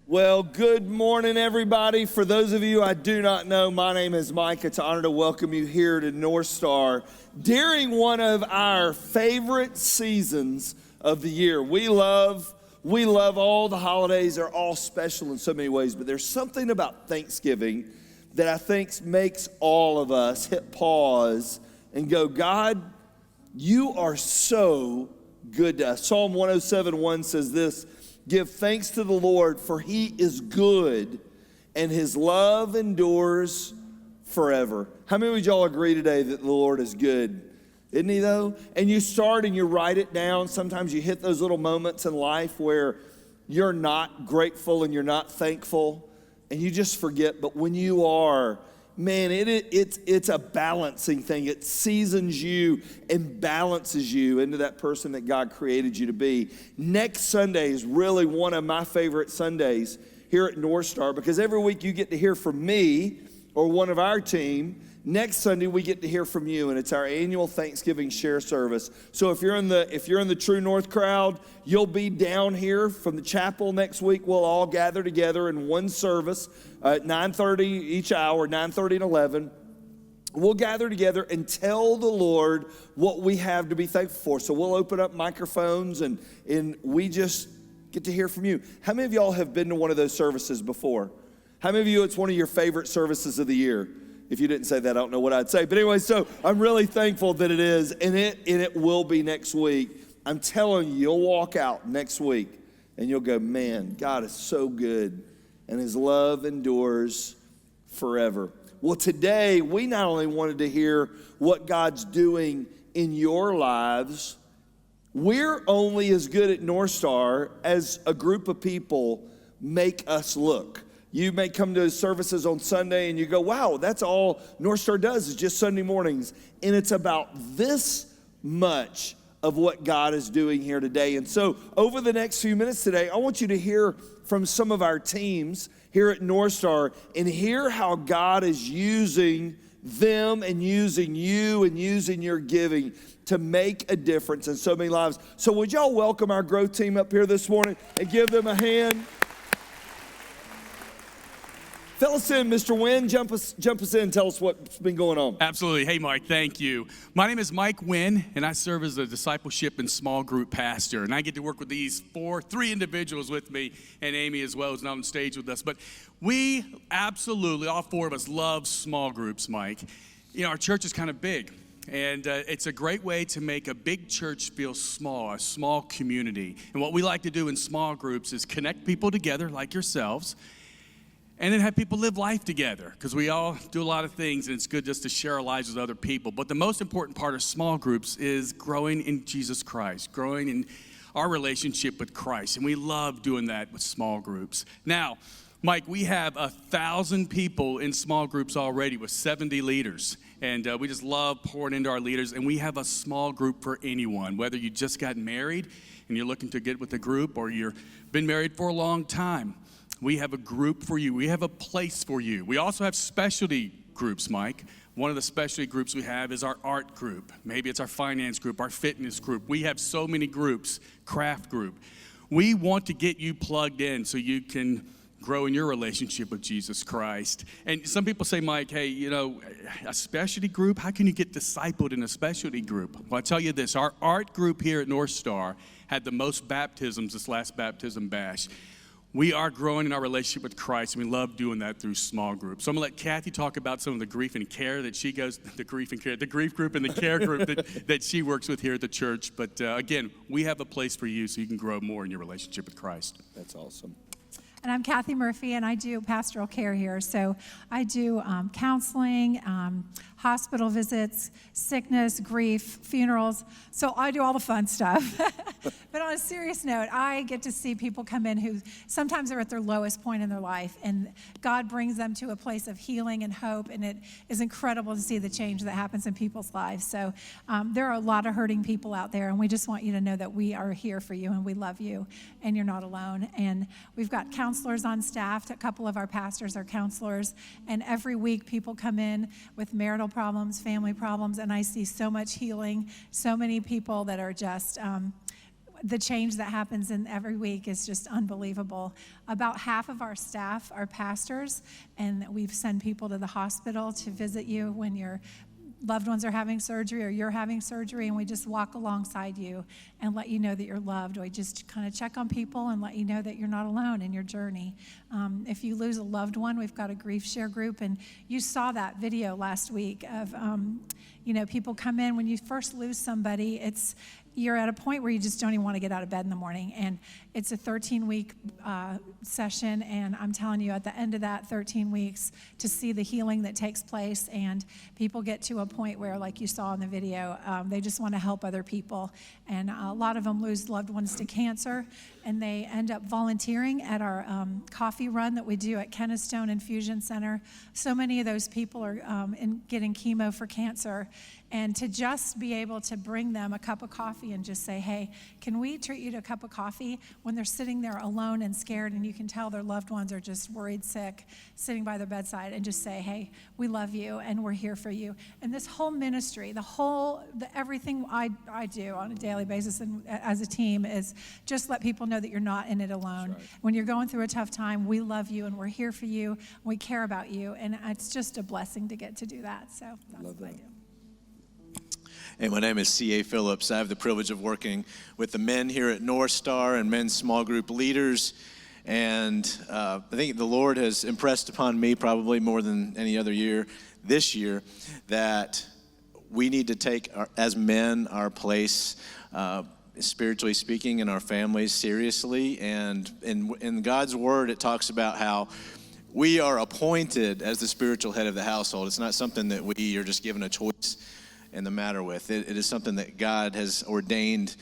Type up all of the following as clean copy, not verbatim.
Well, good morning, everybody. For those of you I do not know, my name is Mike. It's an honor to welcome you here to NorthStar during one of our favorite seasons of the year. We love all the holidays. They're all special in so many ways, but there's something about Thanksgiving that I think makes all of us hit pause and go, God, you are so good to us. Psalm 107:1 says this: give thanks to the Lord, for he is good, and his love endures forever. How many of y'all agree today that the Lord is good? Isn't he though? And you start and you write it down. Sometimes you hit those little moments in life where you're not grateful and you're not thankful, and you just forget. But when you are, man, it's a balancing thing. It seasons you and balances you into that person that God created you to be. Next Sunday is really one of my favorite Sundays here at NorthStar, because every week you get to hear from me or one of our team. Next Sunday we get to hear from you, and it's our annual Thanksgiving share service. So if you're in the True North crowd, you'll be down here from the chapel next week. We'll all gather together in one service at 9:30 each hour, 9:30 and 11. We'll gather together and tell the Lord what we have to be thankful for. So we'll open up microphones and we just get to hear from you. How many of y'all have been to one of those services before? How many of you, it's one of your favorite services of the year? If you didn't say that, I don't know what I'd say. But anyway, so I'm really thankful that it is, and it will be next week. I'm telling you, you'll walk out next week, and you'll go, man, God is so good, and his love endures forever. Well, today, we not only wanted to hear what God's doing in your lives, we're only as good at NorthStar as a group of people make us look. You may come to services on Sunday and you go, wow, that's all NorthStar does is just Sunday mornings. And it's about this much of what God is doing here today. And so over the next few minutes today, I want you to hear from some of our teams here at NorthStar and hear how God is using them and using you and using your giving to make a difference in so many lives. So would y'all welcome our growth team up here this morning and give them a hand? Fill us in, Mr. Wynn. Jump us in. Tell us what's been going on. Absolutely. Hey, Mike, thank you. My name is Mike Wynn, and I serve as a discipleship and small group pastor. And I get to work with these three individuals with me, and Amy as well, who's not on stage with us. But we absolutely, all four of us, love small groups, Mike. You know, our church is kind of big. And it's a great way to make a big church feel small, a small community. And what we like to do in small groups is connect people together like yourselves, and then have people live life together, because we all do a lot of things, and it's good just to share our lives with other people. But the most important part of small groups is growing in Jesus Christ, growing in our relationship with Christ. And we love doing that with small groups. Now, Mike, we have 1,000 people in small groups already with 70 leaders. And we just love pouring into our leaders. And we have a small group for anyone, whether you just got married and you're looking to get with a group, or you've been married for a long time. We have a group for you. We have a place for you. We also have specialty groups, Mike. One of the specialty groups we have is our art group. Maybe it's our finance group, our fitness group. We have so many groups, craft group. We want to get you plugged in so you can grow in your relationship with Jesus Christ. And some people say, Mike, hey, you know, a specialty group? How can you get discipled in a specialty group? Well, I'll tell you this. Our art group here at NorthStar had the most baptisms this last baptism bash. We are growing in our relationship with Christ, and we love doing that through small groups. So I'm going to let Kathy talk about some of the grief and care that she goes, the grief group and the care group that she works with here at the church. But again, we have a place for you so you can grow more in your relationship with Christ. That's awesome. And I'm Kathy Murphy, and I do pastoral care here. So I do counseling, hospital visits, sickness, grief, funerals. So I do all the fun stuff. But on a serious note, I get to see people come in who sometimes are at their lowest point in their life, and God brings them to a place of healing and hope, and it is incredible to see the change that happens in people's lives. So there are a lot of hurting people out there, and we just want you to know that we are here for you, and we love you, and you're not alone. And we've got counselors on staff. A couple of our pastors are counselors, and every week people come in with marital problems, family problems, and I see so much healing, so many people that are just the change that happens in every week is just unbelievable. About half of our staff are pastors, and we send people to the hospital to visit you when your loved ones are having surgery or you're having surgery, and we just walk alongside you and let you know that you're loved. We just kind of check on people and let you know that you're not alone in your journey. If you lose a loved one, we've got a grief share group, and you saw that video last week of people come in when you first lose somebody. You're at a point where you just don't even want to get out of bed in the morning. And it's a 13-week session, and I'm telling you, at the end of that 13 weeks, to see the healing that takes place, and people get to a point where, like you saw in the video, they just want to help other people. And a lot of them lose loved ones to cancer, and they end up volunteering at our coffee run that we do at Kennestone Infusion Center. So many of those people are getting chemo for cancer. And to just be able to bring them a cup of coffee and just say, hey, can we treat you to a cup of coffee, when they're sitting there alone and scared, and you can tell their loved ones are just worried sick, sitting by their bedside, and just say, hey, we love you and we're here for you. And this whole ministry, everything I do on a daily basis and as a team is just let people know that you're not in it alone. Right. When you're going through a tough time, we love you and we're here for you. We care about you, and it's just a blessing to get to do that. So that's what I do. Hey, my name is C.A. Phillips. I have the privilege of working with the men here at NorthStar and men's small group leaders. And I think the Lord has impressed upon me, probably more than any other year, this year, that we need to take, as men, our place, spiritually speaking, in our families seriously. And in God's word, it talks about how we are appointed as the spiritual head of the household. It's not something that we are just given a choice in the matter with. It is something that God has ordained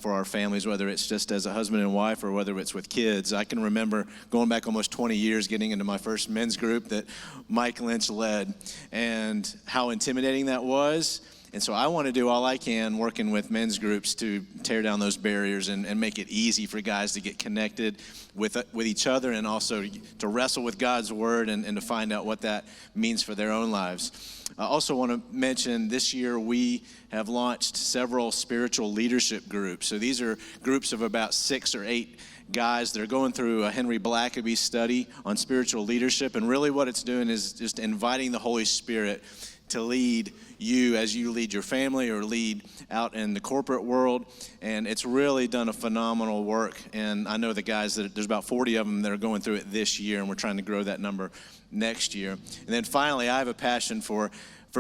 for our families, whether it's just as a husband and wife or whether it's with kids. I can remember going back almost 20 years, getting into my first men's group that Mike Linch led, and how intimidating that was. And so I want to do all I can working with men's groups to tear down those barriers and make it easy for guys to get connected with each other, and also to wrestle with God's word and to find out what that means for their own lives. I also want to mention this year we have launched several spiritual leadership groups. So these are groups of about 6 or 8 guys that are going through a Henry Blackaby study on spiritual leadership. And really what it's doing is just inviting the Holy Spirit to lead you as you lead your family or lead out in the corporate world. And it's really done a phenomenal work. And I know the guys, there's about 40 of them that are going through it this year, and we're trying to grow that number next year. And then finally, I have a passion for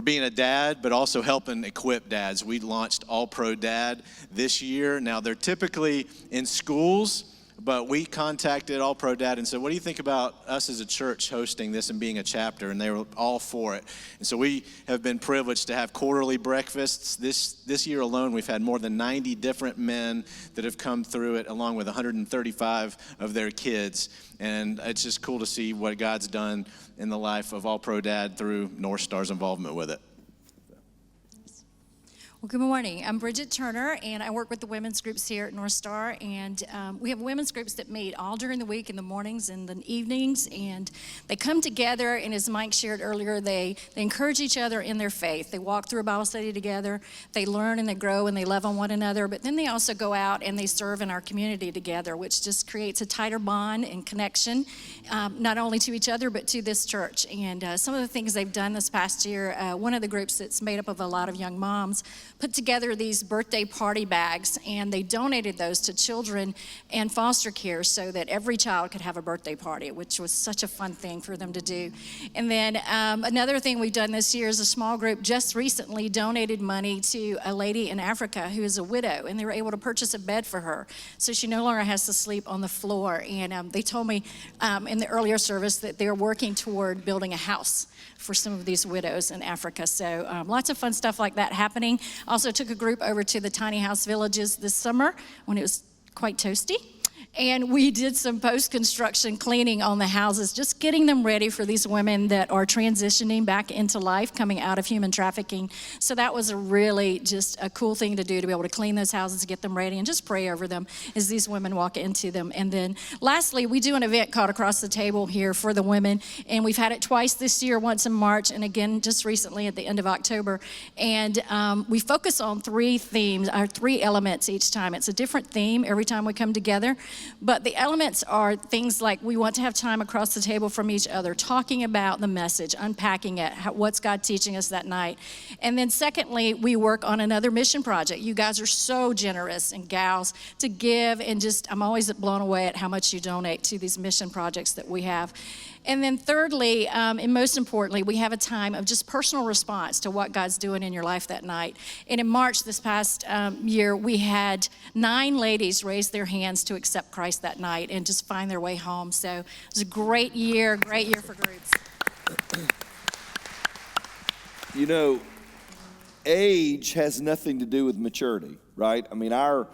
being a dad, but also helping equip dads. We launched All Pro Dad this year. Now, they're typically in schools, but we contacted All Pro Dad and said, what do you think about us as a church hosting this and being a chapter? And they were all for it. And so we have been privileged to have quarterly breakfasts. This year alone, we've had more than 90 different men that have come through it, along with 135 of their kids. And it's just cool to see what God's done in the life of All Pro Dad through NorthStar's involvement with it. Well, good morning. I'm Bridget Turner, and I work with the women's groups here at NorthStar. And we have women's groups that meet all during the week, in the mornings and the evenings. And they come together, and as Mike shared earlier, they encourage each other in their faith. They walk through a Bible study together. They learn and they grow and they love on one another. But then they also go out and they serve in our community together, which just creates a tighter bond and connection, not only to each other, but to this church. And some of the things they've done this past year, one of the groups that's made up of a lot of young moms put together these birthday party bags, and they donated those to children and foster care so that every child could have a birthday party, which was such a fun thing for them to do. And then another thing we've done this year is a small group just recently donated money to a lady in Africa who is a widow, and they were able to purchase a bed for her so she no longer has to sleep on the floor. And they told me in the earlier service that they're working toward building a house for some of these widows in Africa. So lots of fun stuff like that happening. Also took a group over to the tiny house villages this summer when it was quite toasty. And we did some post-construction cleaning on the houses, just getting them ready for these women that are transitioning back into life, coming out of human trafficking. So that was a really just a cool thing to do, to be able to clean those houses, get them ready, and just pray over them as these women walk into them. And then lastly, we do an event called Across the Table here for the women, and we've had it twice this year, once in March, and again just recently at the end of October. And we focus on three themes, or three elements each time. It's a different theme every time we come together. But the elements are things like we want to have time across the table from each other, talking about the message, unpacking it, what's God teaching us that night. And then secondly, we work on another mission project. You guys are so generous, and gals, to give, and just I'm always blown away at how much you donate to these mission projects that we have. And then thirdly, and most importantly, we have a time of just personal response to what God's doing in your life that night. And in March this past year, we had 9 ladies raise their hands to accept Christ that night and just find their way home. So it was a great year for groups. You know, age has nothing to do with maturity, right? I mean, our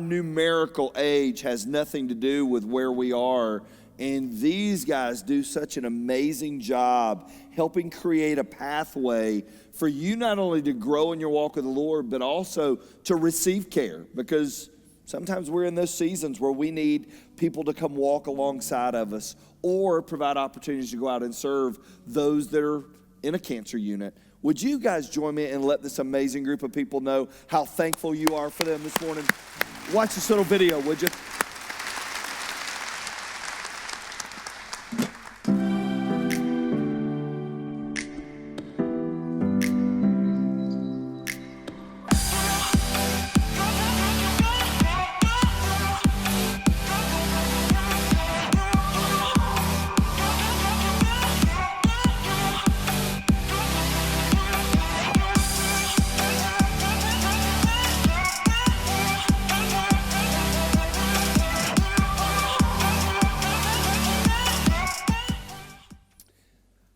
numerical age has nothing to do with where we are. And these guys do such an amazing job helping create a pathway for you not only to grow in your walk with the Lord, but also to receive care. Because sometimes we're in those seasons where we need people to come walk alongside of us or provide opportunities to go out and serve those that are in a cancer unit. Would you guys join me and let this amazing group of people know how thankful you are for them this morning? Watch this little video, would you?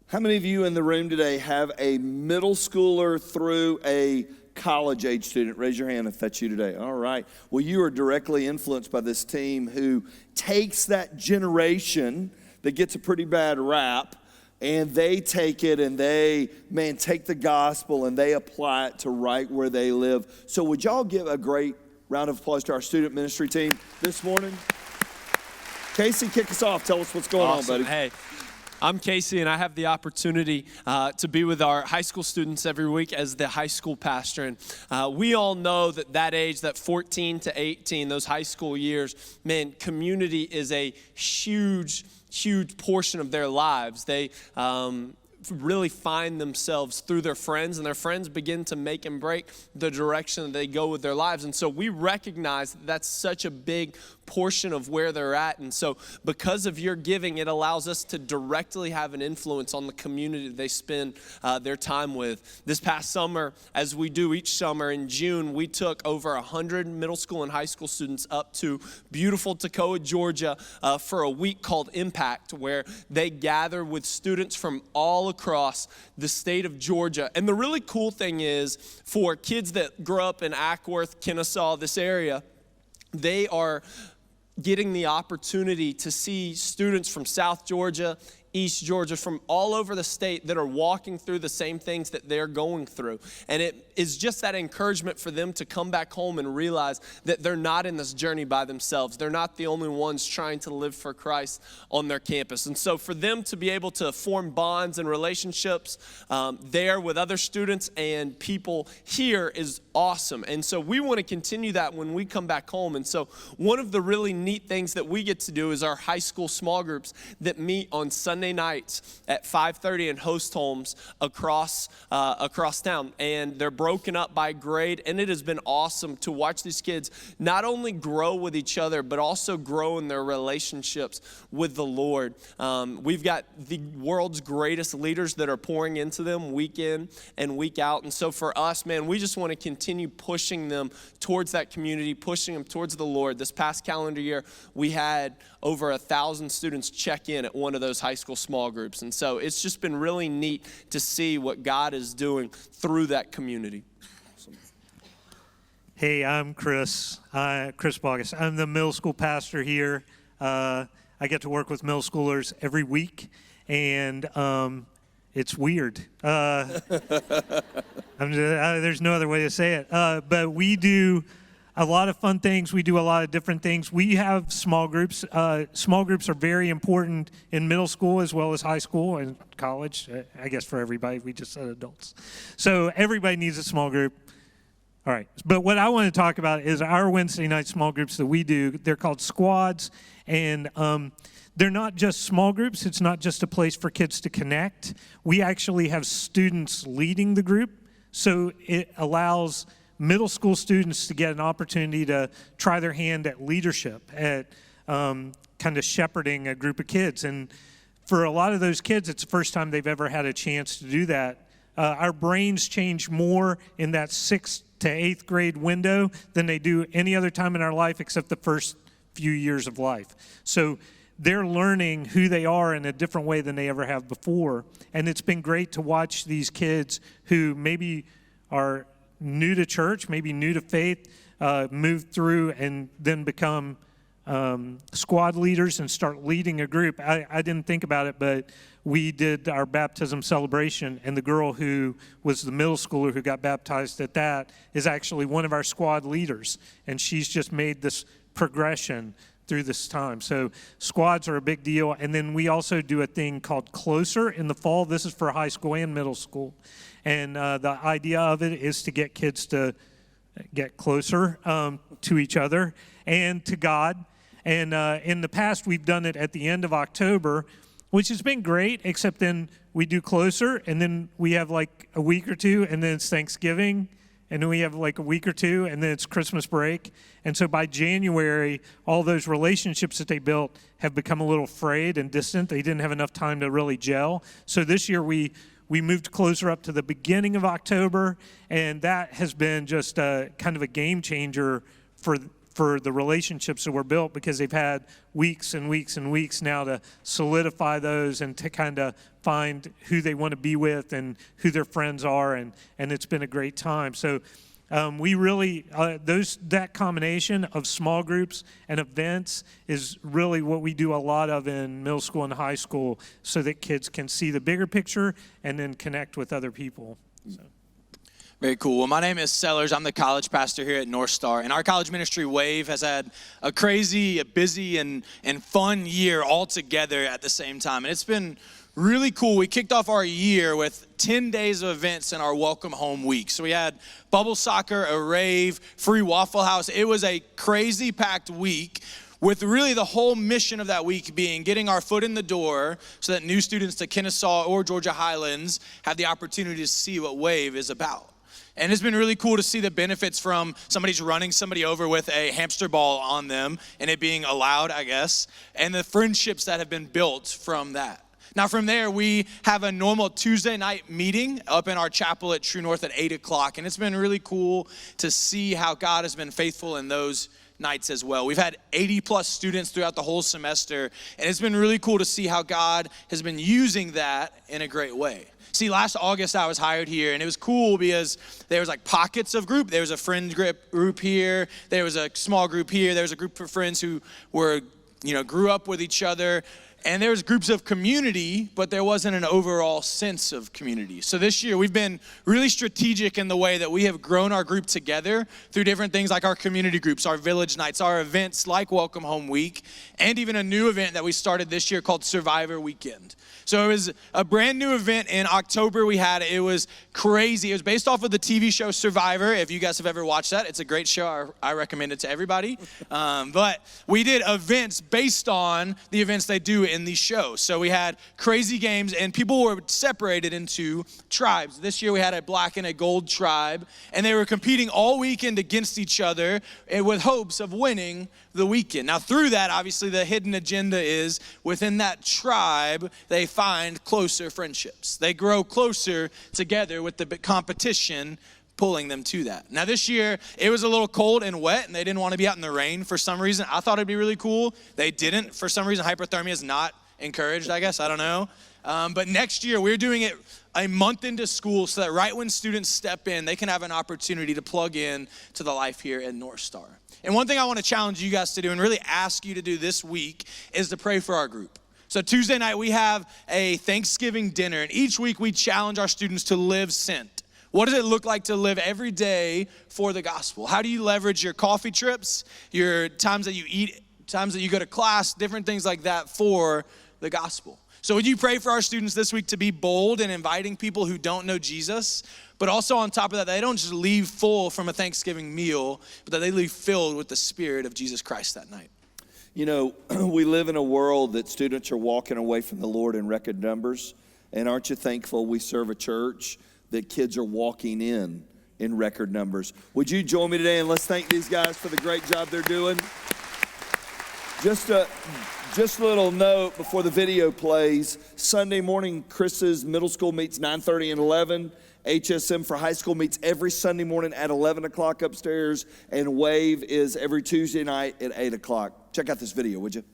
How many of you in the room today have a middle schooler through a college-age student? Raise your hand if that's you today. All right. Well, you are directly influenced by this team who takes that generation that gets a pretty bad rap, and they take it and they, take the gospel and they apply it to right where they live. So would y'all give a great round of applause to our student ministry team this morning? Casey, kick us off. Tell us what's going on, buddy. Hey. I'm Casey, and I have the opportunity to be with our high school students every week as the high school pastor. And we all know that age, that 14 to 18, those high school years, community is a huge portion of their lives. They really find themselves through their friends, and their friends begin to make and break the direction that they go with their lives. And so we recognize that that's such a big portion of where they're at. And so because of your giving, it allows us to directly have an influence on the community that they spend their time with. This past summer, as we do each summer in June, we took over 100 middle school and high school students up to beautiful Toccoa, Georgia for a week called Impact, where they gather with students from all across the state of Georgia. And the really cool thing is, for kids that grow up in Ackworth, Kennesaw, this area, they are getting the opportunity to see students from South Georgia, East Georgia, from all over the state that are walking through the same things that they're going through. And it is just that encouragement for them to come back home and realize that they're not in this journey by themselves. They're not the only ones trying to live for Christ on their campus. And so for them to be able to form bonds and relationships there with other students and people here is awesome. And so we want to continue that when we come back home. And so one of the really neat things that we get to do is our high school small groups that meet on Sunday nights at 5:30 in host homes across town, and they're broken up by grade. And it has been awesome to watch these kids not only grow with each other, but also grow in their relationships with the Lord. We've got the world's greatest leaders that are pouring into them week in and week out. And so for us, we just want to continue pushing them towards that community, pushing them towards the Lord. This past calendar year, we had over 1,000 students check in at one of those high school small groups. And so it's just been really neat to see what God is doing through that community. Hey, I'm Chris Bogus. I'm the middle school pastor here. I get to work with middle schoolers every week, and it's weird. There's no other way to say it. But we do a lot of fun things. We do a lot of different things. We have small groups. Small groups are very important in middle school as well as high school and college, I guess for everybody. We just said adults. So everybody needs a small group. All right, but what I want to talk about is our Wednesday night small groups that we do. They're called squads, and they're not just small groups. It's not just a place for kids to connect. We actually have students leading the group, so it allows middle school students to get an opportunity to try their hand at leadership, at kind of shepherding a group of kids. And for a lot of those kids, it's the first time they've ever had a chance to do that. Our brains change more in that 6th to 8th grade window than they do any other time in our life except the first few years of life. So they're learning who they are in a different way than they ever have before. And it's been great to watch these kids who maybe are new to church, maybe new to faith, move through and then become squad leaders and start leading a group. I didn't think about it, but we did our baptism celebration, and the girl who was the middle schooler who got baptized at that is actually one of our squad leaders, and she's just made this progression through this time. So squads are a big deal. And then we also do a thing called Closer in the fall. This is for high school and middle school. And the idea of it is to get kids to get closer to each other and to God. And in the past, we've done it at the end of October, which has been great, except then we do Closer, and then we have like a week or two, and then it's Thanksgiving, and then we have like a week or two, and then it's Christmas break. And so by January, all those relationships that they built have become a little frayed and distant. They didn't have enough time to really gel. So this year we moved Closer up to the beginning of October, and that has been just kind of a game changer for the relationships that were built, because they've had weeks and weeks and weeks now to solidify those and to kind of find who they want to be with and who their friends are, and it's been a great time. So we really, that combination of small groups and events is really what we do a lot of in middle school and high school, so that kids can see the bigger picture and then connect with other people. So. Very cool. Well, my name is Sellers. I'm the college pastor here at NorthStar. And our college ministry, Wave, has had a crazy, busy, and fun year all together at the same time. And it's been really cool. We kicked off our year with 10 days of events in our Welcome Home Week. So we had bubble soccer, a rave, free Waffle House. It was a crazy packed week, with really the whole mission of that week being getting our foot in the door so that new students to Kennesaw or Georgia Highlands have the opportunity to see what Wave is about. And it's been really cool to see the benefits from somebody's running somebody over with a hamster ball on them and it being allowed, I guess, and the friendships that have been built from that. Now from there, we have a normal Tuesday night meeting up in our chapel at True North at 8 o'clock. And it's been really cool to see how God has been faithful in those nights as well. We've had 80 plus students throughout the whole semester, and it's been really cool to see how God has been using that in a great way. See, last August I was hired here, and it was cool because there was like pockets of group. There was a friend group here. There was a small group here. There was a group of friends who were, grew up with each other. And there was groups of community, but there wasn't an overall sense of community. So this year we've been really strategic in the way that we have grown our group together through different things like our community groups, our village nights, our events like Welcome Home Week, and even a new event that we started this year called Survivor Weekend. So it was a brand new event in October we had. It was crazy. It was based off of the TV show Survivor. If you guys have ever watched that, it's a great show. I recommend it to everybody. But we did events based on the events they do in these shows. So we had crazy games, and people were separated into tribes. This year we had a black and a gold tribe, and they were competing all weekend against each other with hopes of winning the weekend. Now through that, obviously the hidden agenda is within that tribe, they find closer friendships. They grow closer together with the competition pulling them to that. Now this year, it was a little cold and wet, and they didn't want to be out in the rain for some reason. I thought it'd be really cool. They didn't. For some reason, hypothermia is not encouraged, I guess. I don't know. But next year, we're doing it a month into school so that right when students step in, they can have an opportunity to plug in to the life here at NorthStar. And one thing I want to challenge you guys to do and really ask you to do this week is to pray for our group. So Tuesday night, we have a Thanksgiving dinner, and each week we challenge our students to live sent. What does it look like to live every day for the gospel? How do you leverage your coffee trips, your times that you eat, times that you go to class, different things like that for the gospel? So would you pray for our students this week to be bold in inviting people who don't know Jesus, but also on top of that, they don't just leave full from a Thanksgiving meal, but that they leave filled with the Spirit of Jesus Christ that night? You know, we live in a world that students are walking away from the Lord in record numbers. And aren't you thankful we serve a church that kids are walking in record numbers? Would you join me today and let's thank these guys for the great job they're doing? Just a little note before the video plays. Sunday morning, Chris's middle school meets 9:30 and 11. HSM for high school meets every Sunday morning at 11 o'clock upstairs. And Wave is every Tuesday night at 8 o'clock. Check out this video, would you?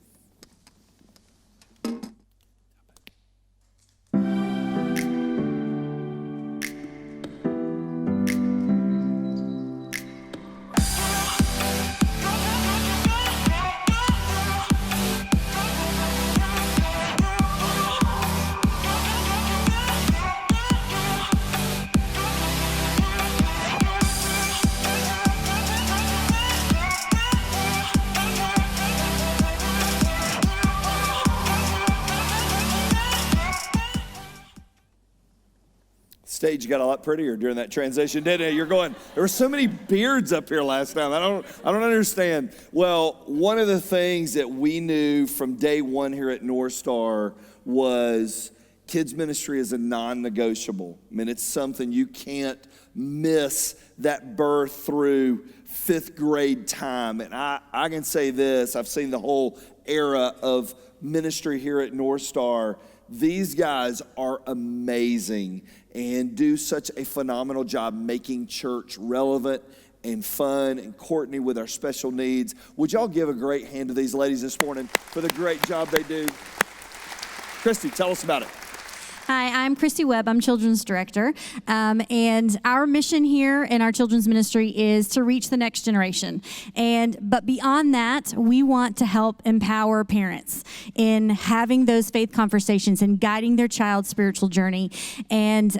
Stage got a lot prettier during that transition, didn't it? You're going, there were so many beards up here last time. I don't understand. Well, one of the things that we knew from day one here at NorthStar was kids ministry is a non-negotiable. I mean, it's something you can't miss that birth through fifth grade time. And I can say this, I've seen the whole era of ministry here at NorthStar. These guys are amazing and do such a phenomenal job making church relevant and fun. And Courtney with our special needs. Would y'all give a great hand to these ladies this morning for the great job they do? Christy, tell us about it. Hi, I'm Christy Webb. I'm Children's Director. And our mission here in our children's ministry is to reach the next generation. But beyond that, we want to help empower parents in having those faith conversations and guiding their child's spiritual journey. And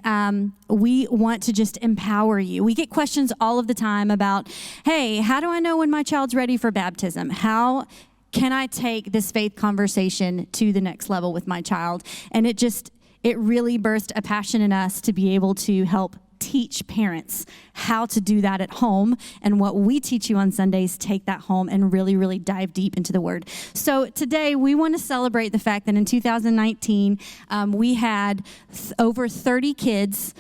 we want to just empower you. We get questions all of the time about, hey, how do I know when my child's ready for baptism? How can I take this faith conversation to the next level with my child? And it really burst a passion in us to be able to help teach parents how to do that at home. And what we teach you on Sundays, take that home and really, really dive deep into the Word. So today we want to celebrate the fact that in 2019, we had over 30 kids,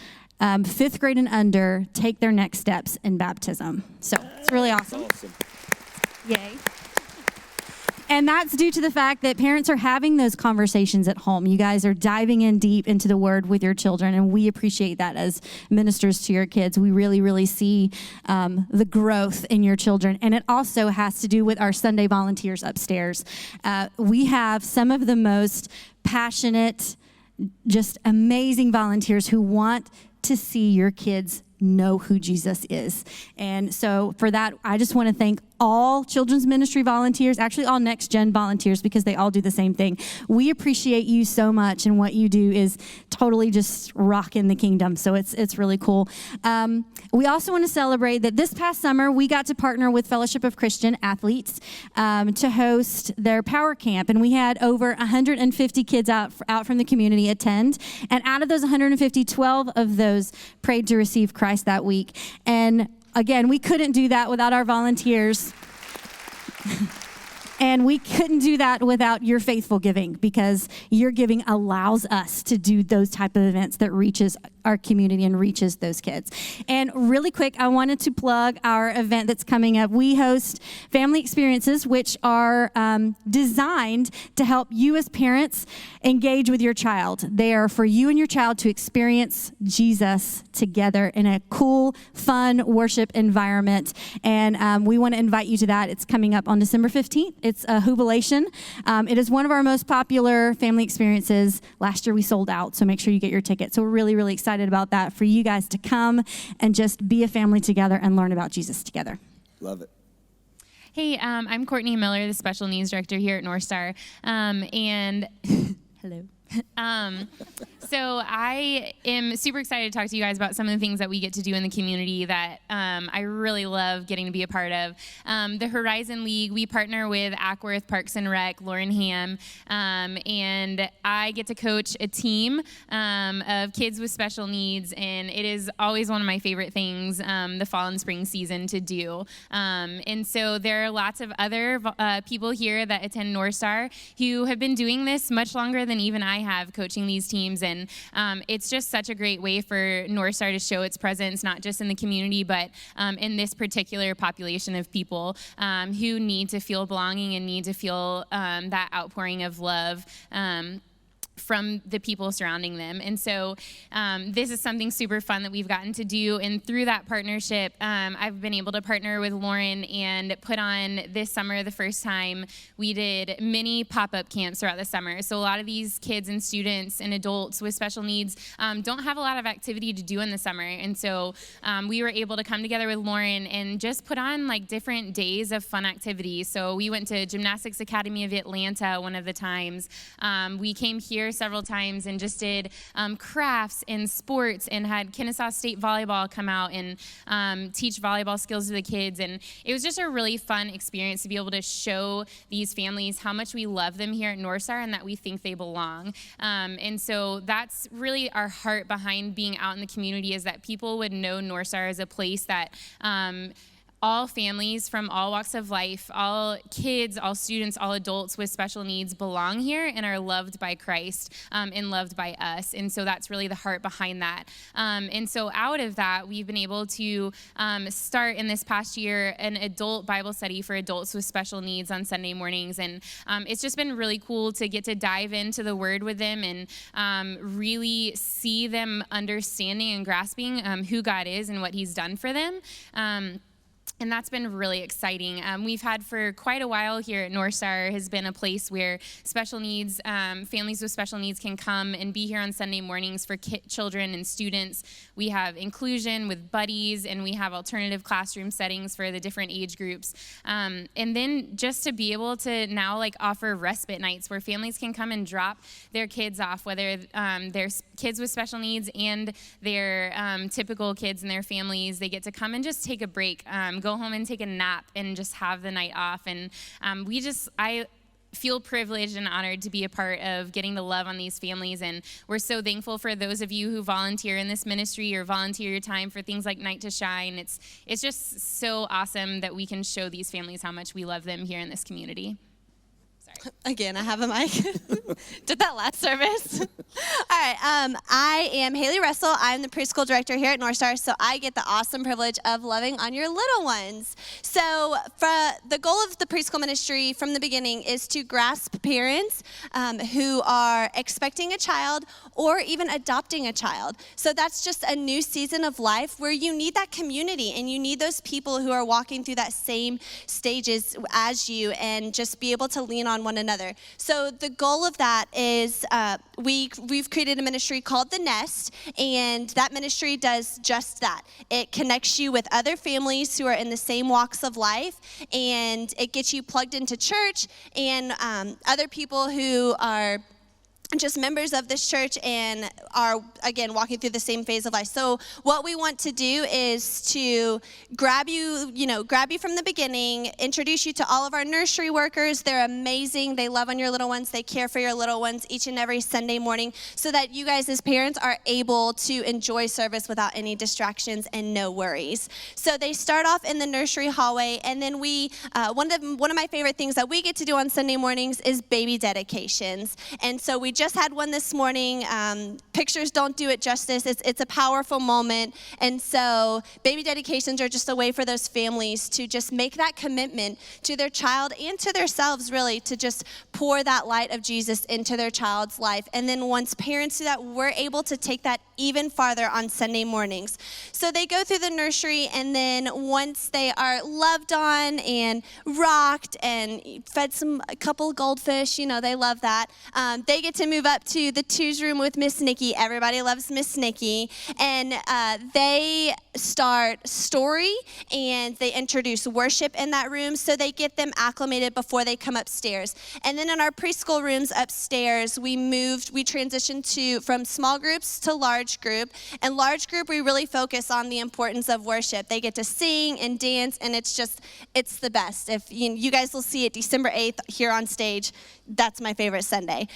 fifth grade and under, take their next steps in baptism. So it's really awesome. Yay. And that's due to the fact that parents are having those conversations at home. You guys are diving in deep into the Word with your children, and we appreciate that as ministers to your kids. We really, really see the growth in your children. And it also has to do with our Sunday volunteers upstairs. We have some of the most passionate, just amazing volunteers who want to see your kids know who Jesus is. And so for that, I just want to thank all children's ministry volunteers, actually all Next Gen volunteers, because they all do the same thing. We appreciate you so much, and what you do is totally just rocking the kingdom. So it's really cool. We also want to celebrate that this past summer, we got to partner with Fellowship of Christian Athletes to host their Power Camp, and we had over 150 kids out from the community attend. And out of those 150, 12 of those prayed to receive Christ that week. And again, we couldn't do that without our volunteers. And we couldn't do that without your faithful giving, because your giving allows us to do those type of events that reaches our community and reaches those kids. And really quick, I wanted to plug our event that's coming up. We host family experiences, which are designed to help you as parents engage with your child. They are for you and your child to experience Jesus together in a cool, fun worship environment. And we want to invite you to that. It's coming up on December 15th. It's a jubilation. It is one of our most popular family experiences. Last year we sold out, so make sure you get your ticket. So we're really, really excited about that for you guys to come and just be a family together and learn about Jesus together. Love it. Hey, I'm Courtney Miller, the Special Needs Director here at NorthStar, and hello. So I am super excited to talk to you guys about some of the things that we get to do in the community that I really love getting to be a part of. The Horizon League, we partner with Ackworth Parks and Rec, Lauren Ham, and I get to coach a team of kids with special needs, and it is always one of my favorite things the fall and spring season to do. And so there are lots of other people here that attend NorthStar who have been doing this much longer than even I have, coaching these teams, and it's just such a great way for NorthStar to show its presence, not just in the community, but in this particular population of people who need to feel belonging and need to feel that outpouring of love from the people surrounding them. And so this is something super fun that we've gotten to do. And through that partnership, I've been able to partner with Lauren and put on this summer, the first time, we did mini pop-up camps throughout the summer. So a lot of these kids and students and adults with special needs don't have a lot of activity to do in the summer. And so we were able to come together with Lauren and just put on like different days of fun activities. So we went to Gymnastics Academy of Atlanta one of the times. We came here several times and just did crafts and sports and had Kennesaw State Volleyball come out and teach volleyball skills to the kids. And it was just a really fun experience to be able to show these families how much we love them here at NorthStar and that we think they belong. And so that's really our heart behind being out in the community, is that people would know NorthStar as a place that all families from all walks of life, all kids, all students, all adults with special needs belong here and are loved by Christ and loved by us. And so that's really the heart behind that. And so out of that, we've been able to start in this past year an adult Bible study for adults with special needs on Sunday mornings. And it's just been really cool to get to dive into the Word with them and really see them understanding and grasping who God is and what He's done for them. And that's been really exciting. We've had for quite a while here at NorthStar has been a place where special needs, families with special needs can come and be here on Sunday mornings for children and students. We have inclusion with buddies, and we have alternative classroom settings for the different age groups. And then just to be able to now like offer respite nights where families can come and drop their kids off, whether they're kids with special needs and their typical kids and their families. They get to come and just take a break, go home and take a nap and just have the night off. And I feel privileged and honored to be a part of getting to love on these families. And we're so thankful for those of you who volunteer in this ministry or volunteer your time for things like Night to Shine. It's just so awesome that we can show these families how much we love them here in this community. Again, I have a mic. Did that last service. All right. I am Haley Russell. I'm the preschool director here at NorthStar, so I get the awesome privilege of loving on your little ones. So the goal of the preschool ministry from the beginning is to grasp parents who are expecting a child or even adopting a child. So that's just a new season of life where you need that community and you need those people who are walking through that same stages as you and just be able to lean on one another. So the goal of that is we've created a ministry called The Nest, and that ministry does just that. It connects you with other families who are in the same walks of life, and it gets you plugged into church and other people who are just members of this church and are, again, walking through the same phase of life. So what we want to do is to grab you from the beginning, introduce you to all of our nursery workers. They're amazing. They love on your little ones. They care for your little ones each and every Sunday morning so that you guys as parents are able to enjoy service without any distractions and no worries. So they start off in the nursery hallway, and then we, one of my favorite things that we get to do on Sunday mornings is baby dedications. And so we just had one this morning. Pictures don't do it justice. It's a powerful moment. And so baby dedications are just a way for those families to just make that commitment to their child and to themselves, really, to just pour that light of Jesus into their child's life. And then once parents do that, we're able to take that even farther on Sunday mornings. So they go through the nursery, and then once they are loved on and rocked and fed a couple of goldfish, they love that. They get to move up to the twos room with Miss Nikki. Everybody loves Miss Nikki. And they start story, and they introduce worship in that room, so they get them acclimated before they come upstairs. And then in our preschool rooms upstairs, we transitioned from small groups to large group. And large group, we really focus on the importance of worship. They get to sing and dance, and it's the best. If you guys will see it December 8th here on stage, that's my favorite Sunday.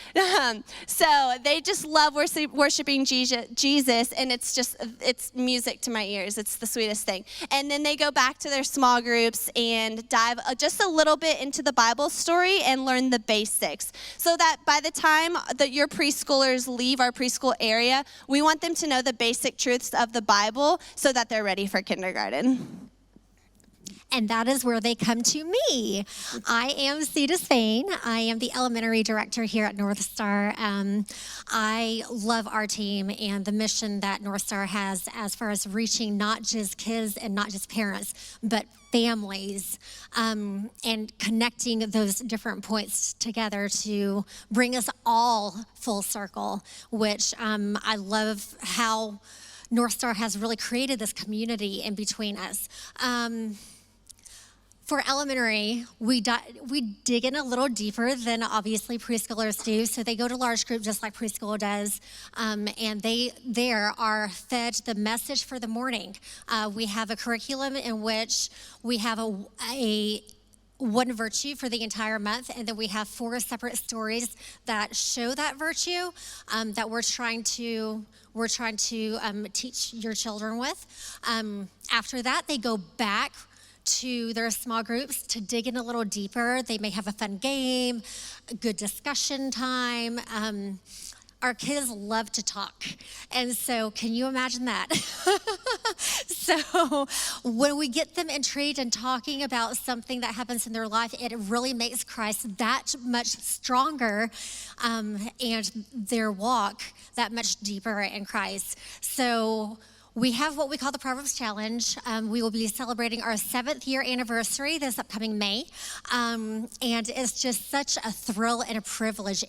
So they just love worshiping Jesus, and it's music to my ears. It's the sweetest thing. And then they go back to their small groups and dive just a little bit into the Bible story and learn the basics, so that by the time that your preschoolers leave our preschool area, we want them to know the basic truths of the Bible so that they're ready for kindergarten. And that is where they come to me. I am Cedar Spain. I am the elementary director here at NorthStar. I love our team and the mission that NorthStar has as far as reaching not just kids and not just parents, but families, and connecting those different points together to bring us all full circle, which I love how NorthStar has really created this community in between us. For elementary, we dig in a little deeper than obviously preschoolers do. So they go to large group just like preschool does, and they there are fed the message for the morning. We have a curriculum in which we have a one virtue for the entire month, and then we have 4 separate stories that show that virtue that we're trying to teach your children with. After that, they go back to their small groups to dig in a little deeper. They may have a fun game, a good discussion time. Our kids love to talk. And so can you imagine that? So when we get them intrigued and talking about something that happens in their life, it really makes Christ that much stronger, and their walk that much deeper in Christ. So we have what we call the Proverbs Challenge. We will be celebrating our 7th year anniversary this upcoming May. And it's just such a thrill and a privilege.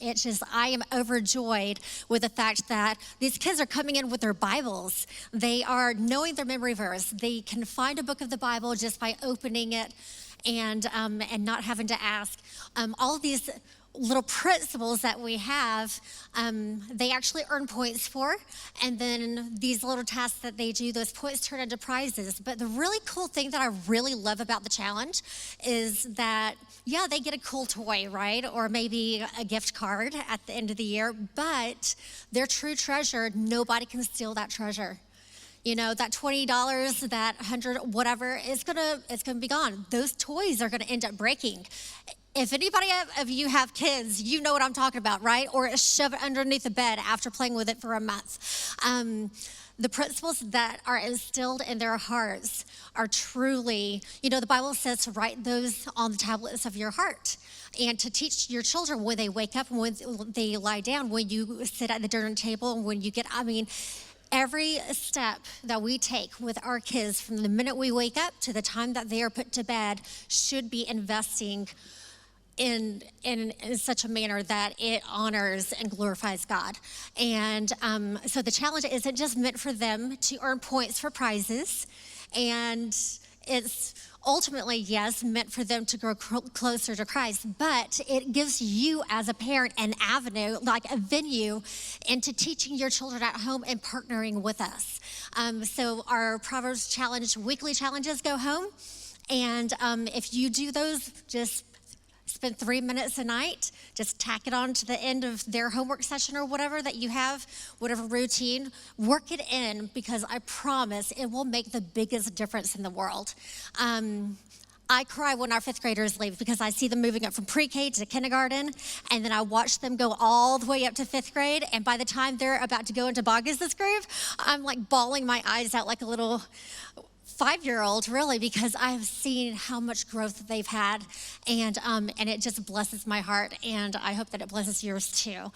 I am overjoyed with the fact that these kids are coming in with their Bibles. They are knowing their memory verse. They can find a book of the Bible just by opening it and not having to ask. All of these little principles that we have, they actually earn points for, and then these little tasks that they do, those points turn into prizes. But the really cool thing that I really love about the challenge is that, yeah, they get a cool toy, right? Or maybe a gift card at the end of the year, but their true treasure, nobody can steal that treasure. That $20, that $100, whatever, it's gonna be gone. Those toys are gonna end up breaking. If anybody of you have kids, you know what I'm talking about, right? Or shove it underneath the bed after playing with it for a month. The principles that are instilled in their hearts are truly, the Bible says to write those on the tablets of your heart, and to teach your children when they wake up, when they lie down, when you sit at the dinner table, and when you every step that we take with our kids from the minute we wake up to the time that they are put to bed should be investing in such a manner that it honors and glorifies God. And so the challenge isn't just meant for them to earn points for prizes, and it's ultimately, yes, meant for them to grow closer to Christ, but it gives you as a parent an avenue, like a venue, into teaching your children at home and partnering with us. So our Proverbs Challenge weekly challenges go home, and if you do those, just spend 3 minutes a night, just tack it on to the end of their homework session or whatever that you have, whatever routine, work it in, because I promise it will make the biggest difference in the world. I cry when our 5th graders leave because I see them moving up from pre-K to kindergarten, and then I watch them go all the way up to 5th grade, and by the time they're about to go into Boggess's group, I'm like bawling my eyes out like a little 5-year-old, really, because I have seen how much growth they've had, and it just blesses my heart, and I hope that it blesses yours too.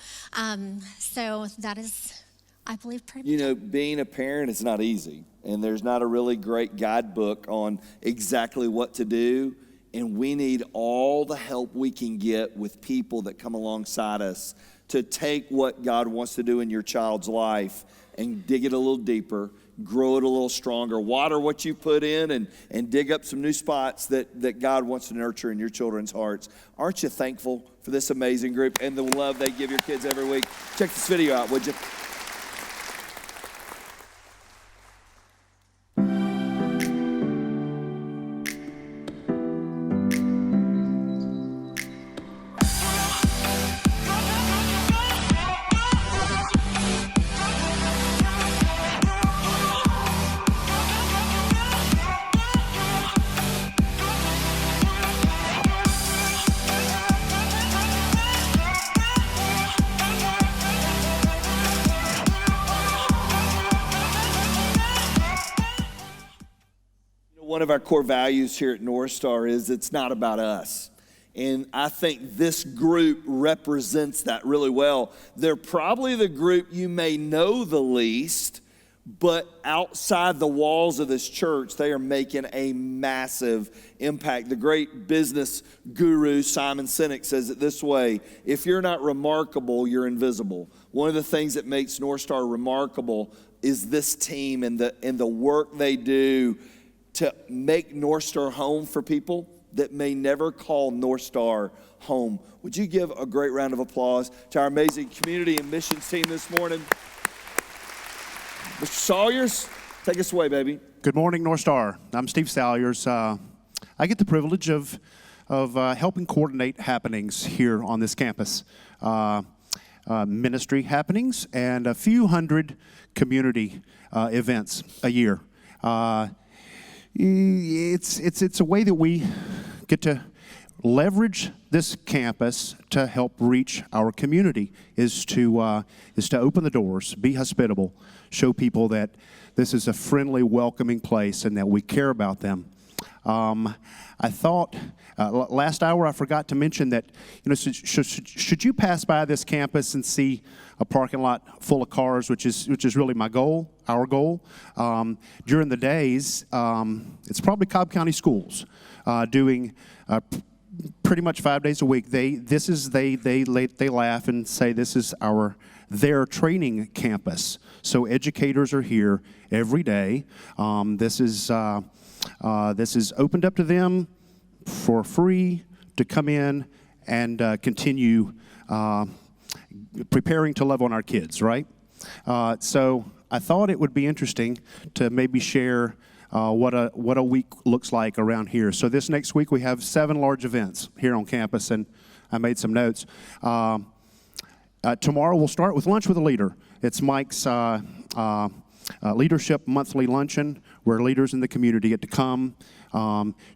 So that is, I believe, pretty much. You know, being a parent is not easy, and there's not a really great guidebook on exactly what to do, and we need all the help we can get with people that come alongside us to take what God wants to do in your child's life and dig it a little deeper, grow it a little stronger, water what you put in, and dig up some new spots that God wants to nurture in your children's hearts. Aren't you thankful for this amazing group and the love they give your kids every week? Check this video out, would you? One of our core values here at NorthStar is it's not about us. And I think this group represents that really well. They're probably the group you may know the least, but outside the walls of this church, they are making a massive impact. The great business guru Simon Sinek says it this way: if you're not remarkable, you're invisible. One of the things that makes NorthStar remarkable is this team and the work they do to make NorthStar home for people that may never call NorthStar home. Would you give a great round of applause to our amazing community and missions team this morning? Mr. Salyers, take us away, baby. Good morning, NorthStar. I'm Steve Salyers. I get the privilege of helping coordinate happenings here on this campus. Ministry happenings and a few hundred community events a year. It's a way that we get to leverage this campus to help reach our community, is to open the doors, be hospitable, show people that this is a friendly, welcoming place and that we care about them. I thought last hour I forgot to mention that, you know, should you pass by this campus and see a parking lot full of cars, which is really my goal, our goal, during the days, it's probably Cobb County Schools doing pretty much 5 days a week. They laugh and say this is their training campus. So educators are here every day. This is opened up to them for free to come in and continue preparing to love on our kids, right? So I thought it would be interesting to maybe share what a week looks like around here. So this next week we have 7 large events here on campus, and I made some notes. Tomorrow we'll start with Lunch with a Leader. It's Mike's leadership monthly luncheon, where leaders in the community get to come,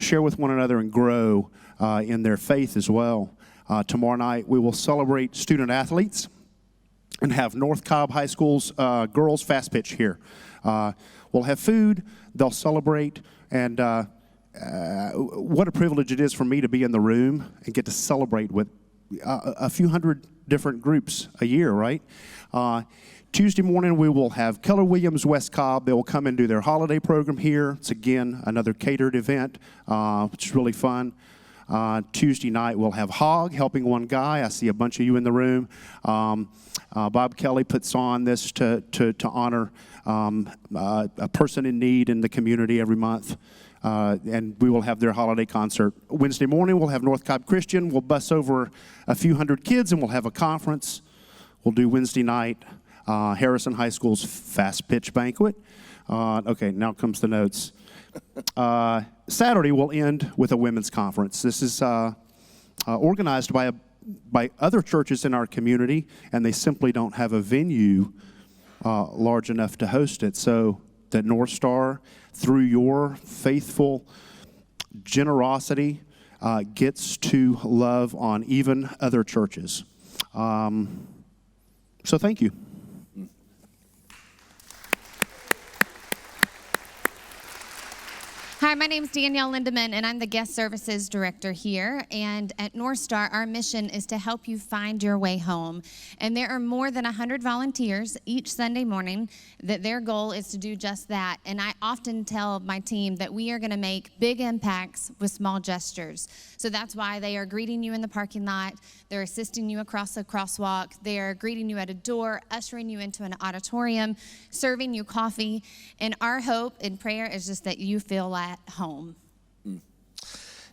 share with one another, and grow in their faith as well. Tomorrow night we will celebrate student athletes and have North Cobb High School's girls fast pitch here. We'll have food, they'll celebrate, and what a privilege it is for me to be in the room and get to celebrate with a few hundred different groups a year, right? Tuesday morning, we will have Keller Williams West Cobb. They will come and do their holiday program here. It's, again, another catered event, which is really fun. Tuesday night, we'll have Hog, Helping One Guy. I see a bunch of you in the room. Bob Kelly puts on this to honor a person in need in the community every month. And we will have their holiday concert. Wednesday morning, we'll have North Cobb Christian. We'll bus over a few hundred kids, and we'll have a conference. We'll do Wednesday night Harrison High School's fast pitch banquet. Okay, now comes the notes. Saturday, we'll end with a women's conference. This is organized by other churches in our community, and they simply don't have a venue large enough to host it. So that NorthStar, through your faithful generosity gets to love on even other churches. So thank you. Hi, my name is Danielle Lindemann, and I'm the Guest Services Director here. And at NorthStar, our mission is to help you find your way home. And there are more than 100 volunteers each Sunday morning that their goal is to do just that. And I often tell my team that we are going to make big impacts with small gestures. So that's why they are greeting you in the parking lot, they're assisting you across a crosswalk, they're greeting you at a door, ushering you into an auditorium, serving you coffee. And our hope and prayer is just that you feel at home.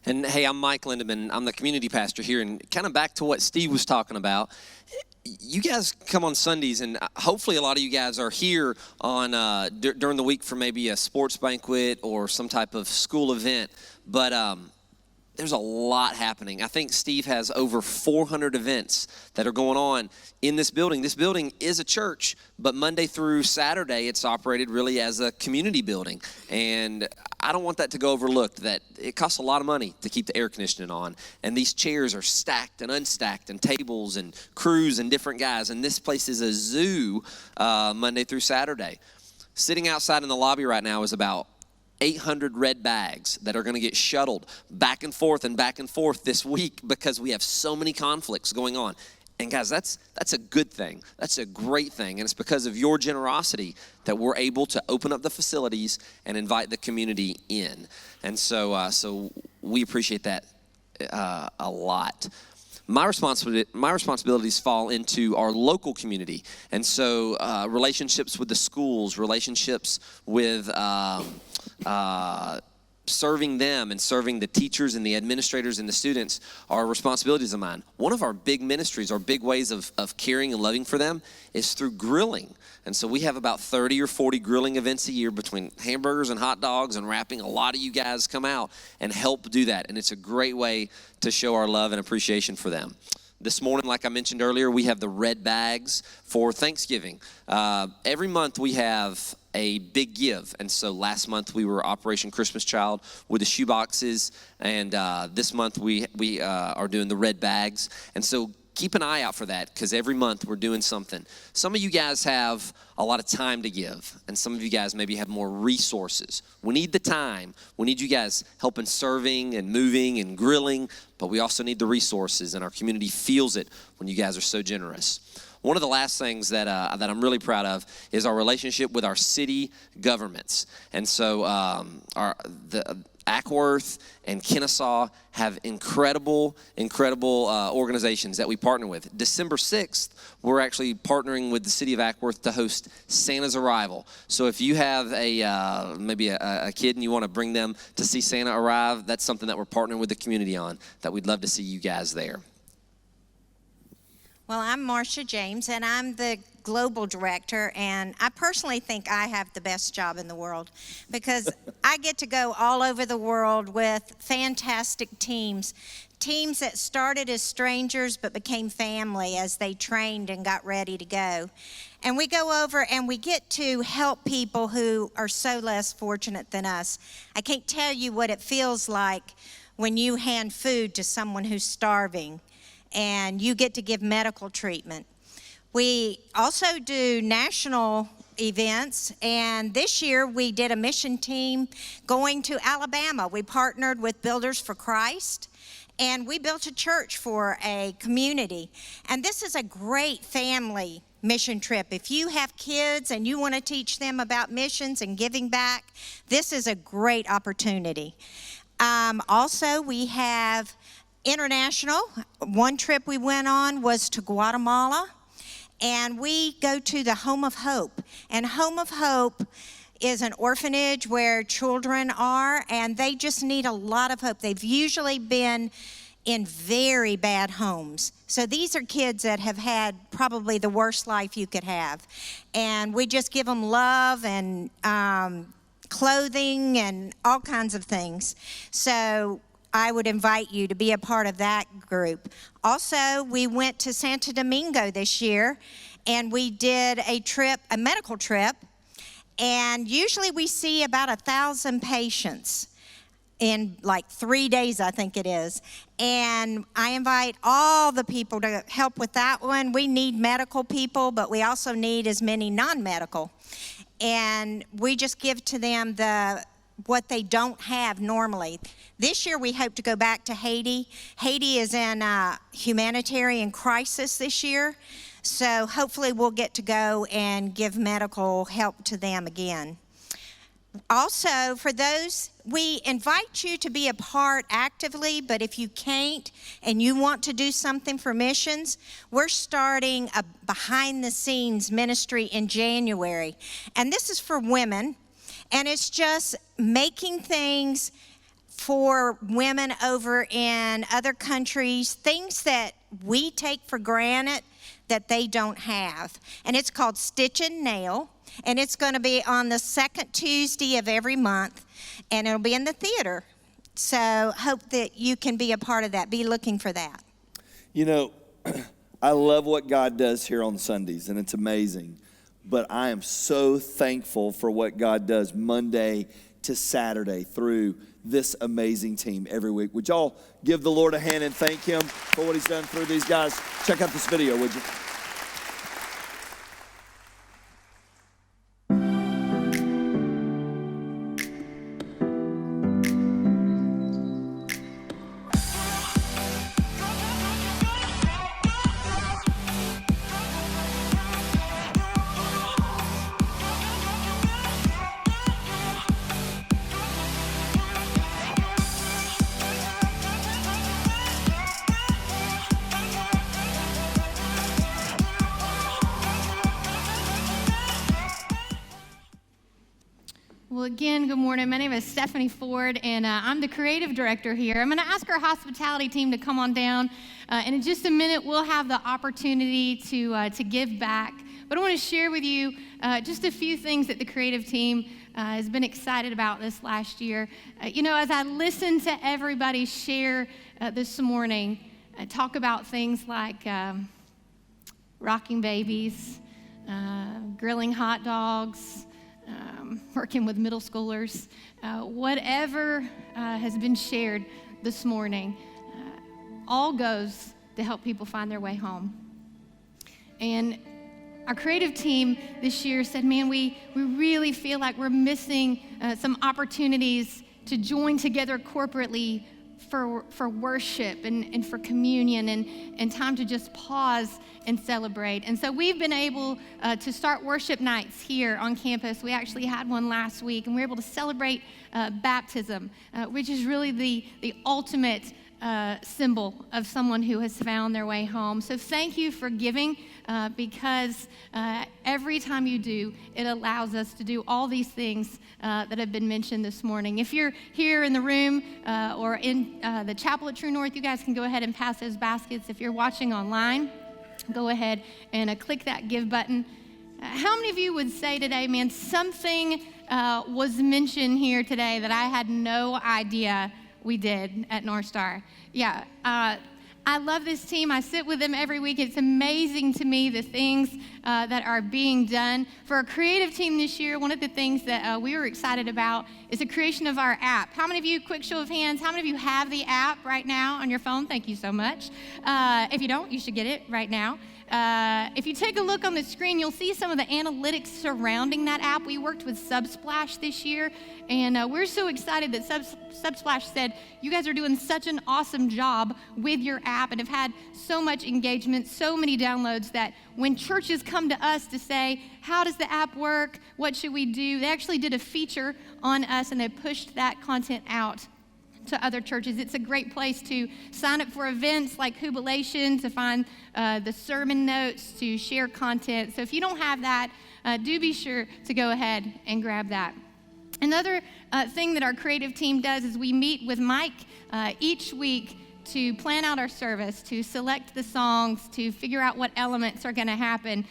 And hey, I'm Mike Lindemann. I'm the community pastor here. And kind of back to what Steve was talking about, you guys come on Sundays, and hopefully a lot of you guys are here on during the week for maybe a sports banquet or some type of school event. But there's a lot happening. I think Steve has over 400 events that are going on in this building. This building is a church, but Monday through Saturday, it's operated really as a community building. And I don't want that to go overlooked, that it costs a lot of money to keep the air conditioning on. And these chairs are stacked and unstacked, and tables and crews and different guys. And this place is a zoo Monday through Saturday. Sitting outside in the lobby right now is about 800 red bags that are going to get shuttled back and forth this week because we have so many conflicts going on. And guys, that's a good thing. That's a great thing. And it's because of your generosity that we're able to open up the facilities and invite the community in. And so we appreciate that a lot. My responsibilities fall into our local community. And so relationships with the schools, relationships with serving them and serving the teachers and the administrators and the students are responsibilities of mine. One of our big ministries, our big ways of caring and loving for them is through grilling. And so we have about 30 or 40 grilling events a year between hamburgers and hot dogs and wrapping. A lot of you guys come out and help do that. And it's a great way to show our love and appreciation for them. This morning, like I mentioned earlier, we have the red bags for Thanksgiving. Every month we have a big give. And so last month we were Operation Christmas Child with the shoe boxes. And this month we are doing the red bags. And so keep an eye out for that, because every month we're doing something. Some of you guys have a lot of time to give, and some of you guys maybe have more resources. We need the time. We need you guys helping serving and moving and grilling, but we also need the resources, and our community feels it when you guys are so generous. One of the last things that I'm really proud of is our relationship with our city governments. And so Ackworth and Kennesaw have incredible organizations that we partner with. December 6th, we're actually partnering with the city of Ackworth to host Santa's Arrival. So if you have maybe a kid and you want to bring them to see Santa arrive, that's something that we're partnering with the community on, that we'd love to see you guys there. Well, I'm Marcia James, and I'm the global director, and I personally think I have the best job in the world because I get to go all over the world with fantastic teams that started as strangers but became family as they trained and got ready to go. And we go over and we get to help people who are so less fortunate than us. I can't tell you what it feels like when you hand food to someone who's starving and you get to give medical treatment. We also do national events, and this year we did a mission team going to Alabama. We partnered with Builders for Christ, and we built a church for a community. And this is a great family mission trip. If you have kids and you want to teach them about missions and giving back, this is a great opportunity. Also, we have international. One trip we went on was to Guatemala, and we go to the Home of Hope. And Home of Hope is an orphanage where children are, and they just need a lot of hope. They've usually been in very bad homes. So these are kids that have had probably the worst life you could have. And we just give them love and clothing and all kinds of things. So I would invite you to be a part of that group. Also, we went to Santo Domingo this year, and we did a medical trip, and usually we see about 1,000 patients. in like 3 days, I think it is. And I invite all the people to help with that one. We need medical people, but we also need as many non-medical. And we just give to them what they don't have normally. This year we hope to go back to Haiti. Haiti is in a humanitarian crisis this year, so hopefully we'll get to go and give medical help to them again. Also, for those, we invite you to be a part actively, but if you can't and you want to do something for missions, we're starting a behind-the-scenes ministry in January. And this is for women, and it's just making things for women over in other countries, things that we take for granted that they don't have. And it's called Stitch and Nail. And it's going to be on the second Tuesday of every month, and it'll be in the theater. So hope that you can be a part of that. Be looking for that. You know, I love what God does here on Sundays, and it's amazing. But I am so thankful for what God does Monday to Saturday through this amazing team every week. Would y'all give the Lord a hand and thank him for what he's done through these guys? Check out this video, would you? Well, again, good morning. My name is Stephanie Ford, and I'm the creative director here. I'm going to ask our hospitality team to come on down. And in just a minute, we'll have the opportunity to give back. But I want to share with you just a few things that the creative team has been excited about this last year. As I listen to everybody share this morning, talk about things like rocking babies, grilling hot dogs, working with middle schoolers, whatever has been shared this morning, all goes to help people find their way home. And our creative team this year said, man, we really feel like we're missing some opportunities to join together corporately for worship and for communion and time to just pause and celebrate. And so we've been able to start worship nights here on campus. We actually had one last week, and we were able to celebrate baptism, which is really the ultimate symbol of someone who has found their way home. So thank you for giving, because every time you do, it allows us to do all these things that have been mentioned this morning. If you're here in the room or in the chapel at True North, you guys can go ahead and pass those baskets. If you're watching online, go ahead and click that give button. How many of you would say today, man, something was mentioned here today that I had no idea we did at NorthStar? Yeah, I love this team. I sit with them every week. It's amazing to me the things that are being done. For our creative team this year, one of the things that we were excited about is the creation of our app. How many of you, quick show of hands, how many of you have the app right now on your phone? Thank you so much. If you don't, you should get it right now. If you take a look on the screen, you'll see some of the analytics surrounding that app. We worked with Subsplash this year, and we're so excited that Subsplash said, you guys are doing such an awesome job with your app and have had so much engagement, so many downloads, that when churches come to us to say, how does the app work? What should we do? They actually did a feature on us, and they pushed that content out to other churches. It's a great place to sign up for events like Jubilation, to find the sermon notes, to share content. So if you don't have that, do be sure to go ahead and grab that. Another thing that our creative team does is we meet with Mike each week to plan out our service, to select the songs, to figure out what elements are going to happen.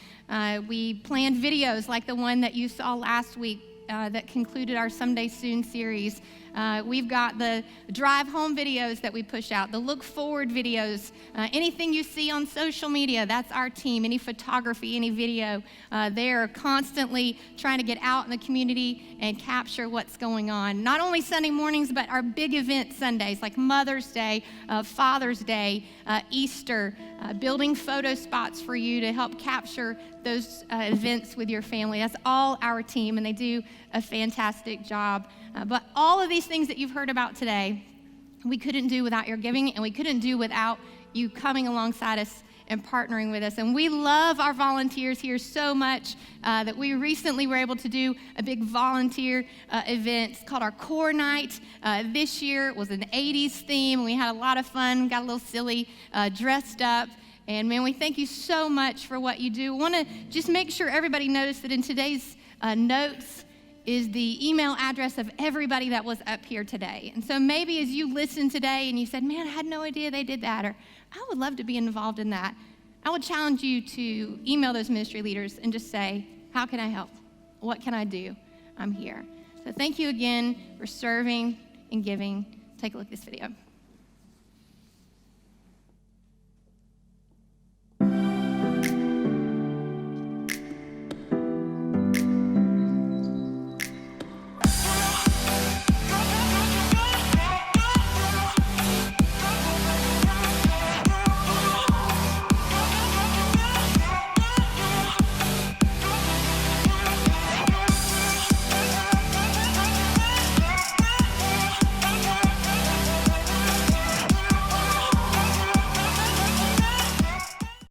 We planned videos like the one that you saw last week that concluded our Someday Soon series. We've got the drive home videos that we push out, the look forward videos, anything you see on social media, that's our team. Any photography, any video, they're constantly trying to get out in the community and capture what's going on. Not only Sunday mornings, but our big event Sundays like Mother's Day, Father's Day, Easter, building photo spots for you to help capture those events with your family. That's all our team, and they do a fantastic job. But all of these things that you've heard about today, we couldn't do without your giving, and we couldn't do without you coming alongside us and partnering with us. And we love our volunteers here so much that we recently were able to do a big volunteer event called our Core Night. This year it was an 80s theme. We had a lot of fun, got a little silly, dressed up. And man, we thank you so much for what you do. I want to just make sure everybody noticed that in today's notes is the email address of everybody that was up here today. And so maybe as you listened today and you said, man, I had no idea they did that, or I would love to be involved in that, I would challenge you to email those ministry leaders and just say, how can I help? What can I do? I'm here. So thank you again for serving and giving. Take a look at this video.